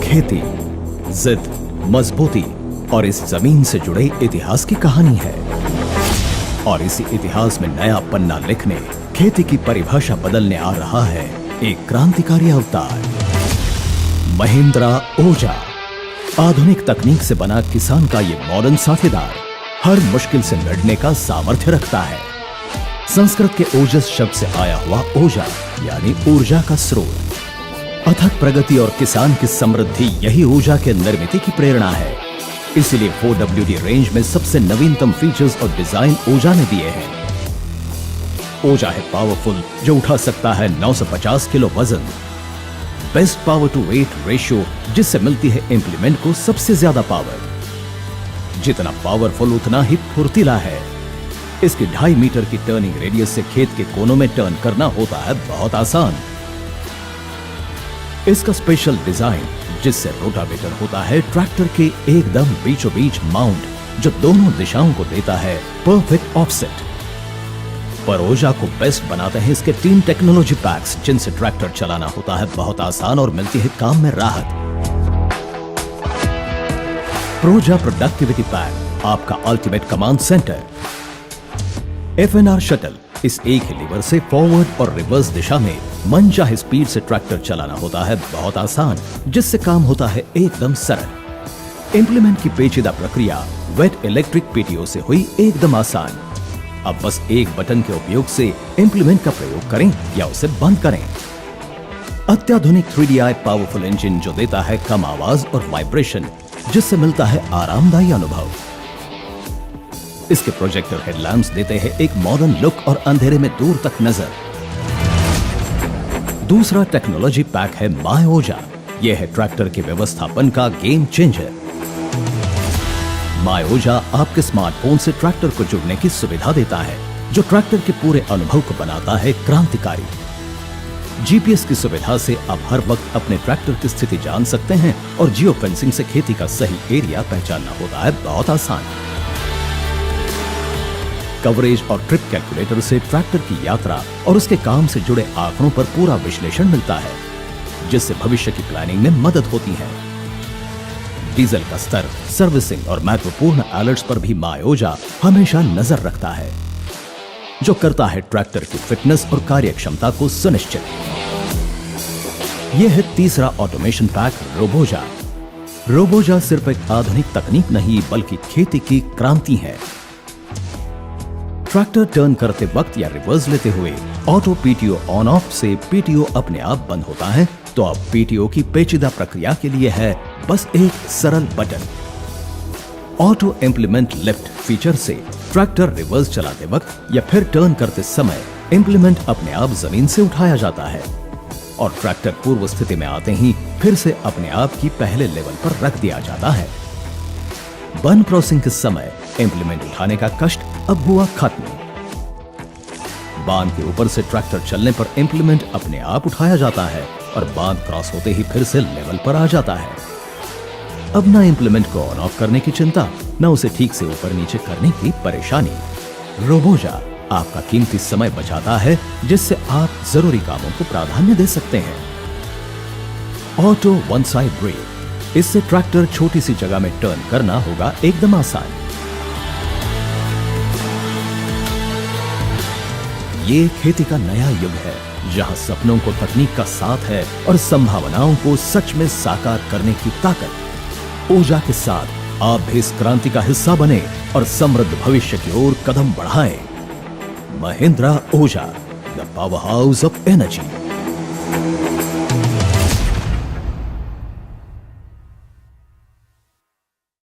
खेती, जिद, मजबूती और इस जमीन से जुड़े इतिहास की कहानी है। और इसी इतिहास में नया पन्ना लिखने, खेती की परिभाषा बदलने आ रहा है एक क्रांतिकारी अवतार, महिंद्रा ओजा। आधुनिक तकनीक से बना किसान का ये मॉडर्न साथीदार हर मुश्किल से लड़ने का सामर्थ्य रखता है। संस्कृत के ओजस शब्द से आया हुआ ओजा यानी ऊर्जा का स्रोत। अथक प्रगति और किसान की समृद्धि यही ऊर्जा के निर्मित की प्रेरणा है। इसलिए 4WD रेंज में सबसे नवीनतम फीचर्स और डिजाइन ओजा ने दिए हैं। ओजा है पावरफुल, जो उठा सकता है 950 किलो वजन। Best power to weight ratio, जिससे मिलती है इंप्लीमेंट को सबसे ज्यादा पावर। जितना पावरफुल उतना ही फुर्तीला है। इसकी 2.5 मीटर की टर्निंग रेडियस से खेत के कोनों में टर्न करना होता है बहुत आसान। इसका स्पेशल डिजाइन, जिससे रोटावेटर होता है ट्रैक्टर के एकदम बीचों बीच माउंट, जो दोनों दिशाओं को देता है परफेक्ट ऑफसेट। पर ओजा को बेस्ट बनाते हैं इसके 3 टेक्नोलॉजी पैक्स, जिनसे ट्रैक्टर चलाना होता है बहुत आसान और मिलती है काम में राहत। प्रोजा प्रोडक्टिविटी पैक, आपका ultimate command centre. FNR shuttle, इस एक ही लीवर से फॉरवर्ड और रिवर्स दिशा में मनचाहे स्पीड से ट्रैक्टर चलाना होता है बहुत आसान, जिससे काम होता है एकदम सरल। इंप्लीमेंट की पेचीदा प्रक्रिया वेट इलेक्ट्रिक PTO से हुई एकदम आसान। अब बस एक बटन के उपयोग से इंप्लीमेंट का प्रयोग करें या उसे बंद करें। अत्याधुनिक 3DI पावरफुल इंजन, जो देता है कम आवाज और वाइब्रेशन, जिससे मिलता है आरामदायी अनुभव। इसके प्रोजेक्टर हेडलैम्प्स देते हैं एक मॉडर्न लुक और अंधेरे में दूर तक नजर। दूसरा टेक्नोलॉजी पैक है माय ओजा। यह है ट्रैक्टर के व्यवस्थापन का गेम चेंजर। माय ओजा आपके स्मार्टफोन से ट्रैक्टर को जुड़ने की सुविधा देता है, जो ट्रैक्टर के पूरे अनुभव को बनाता है क्रांतिकारी। GPS की सुविधा से आप हर वक्त अपने ट्रैक्टर की स्थिति जान सकते हैं और जियो फेंसिंग से खेती का सही एरिया पहचानना होता है बहुत आसान। कवरेज और ट्रिप कैलकुलेटर से ट्रैक्टर की यात्रा और उसके काम से जुड़े आंकड़ों पर पूरा विश्लेषण मिलता है, जिससे भविष्य की प्लानिंग में मदद होती है। डीजल का स्तर, सर्विसिंग और महत्वपूर्ण अलर्ट्स पर भी माय ओजा हमेशा नजर रखता है, जो करता है ट्रैक्टर की फिटनेस और कार्यक्षमता को सुनिश्चित। यह है तीसरा ऑटोमेशन पैक, रोबोजा। रोबोजा सिर्फ एक आधुनिक तकनीक नहीं, बल्कि खेती की क्रांति है। ट्रैक्टर टर्न करते वक्त या रिवर्स लेते हुए ऑटो PTO ऑन ऑफ से PTO अपने आप बंद होता है, तो अब PTO की पेचीदा प्रक्रिया के लिए है बस एक सरल button. Auto implement lift feature से ट्रैक्टर रिवर्स चलाते वक्त या फिर टर्न करते समय इंप्लीमेंट अपने आप जमीन से उठाया जाता है और ट्रैक्टर पूर्व स्थिति में आते ही फिर से अपने आप की पहले लेवल पर रख दिया जाता है। बन क्रॉसिंग के समय इंप्लीमेंट उठाने का कष्ट अब हुआ खत्म। बांध के ऊपर से ट्रैक्टर चलने पर इंप्लीमेंट अपने आप उठाया जाता है और बांध क्रॉस होते ही फिर से लेवल पर आ जाता है। अब ना इंप्लीमेंट को ऑन ऑफ करने की चिंता, ना उसे ठीक से ऊपर नीचे करने की परेशानी। रोबोजा आपका कीमती समय बचाता है, जिससे आप जरूरी कामों को प्राधान्य दे सकते हैं। ऑटो वन साइड ब्रेक, इससे ट्रैक्टर छोटी सी जगह में टर्न करना होगा एकदम आसान। ये खेती का नया युग है, जहां सपनों को तकनीक का साथ है और संभावनाओं को सच में साकार करने की ताकत। ओजा के साथ आप भी इस क्रांति का हिस्सा बने और समृद्ध भविष्य की ओर कदम बढ़ाएं। महिंद्रा ओजा, the power house of energy.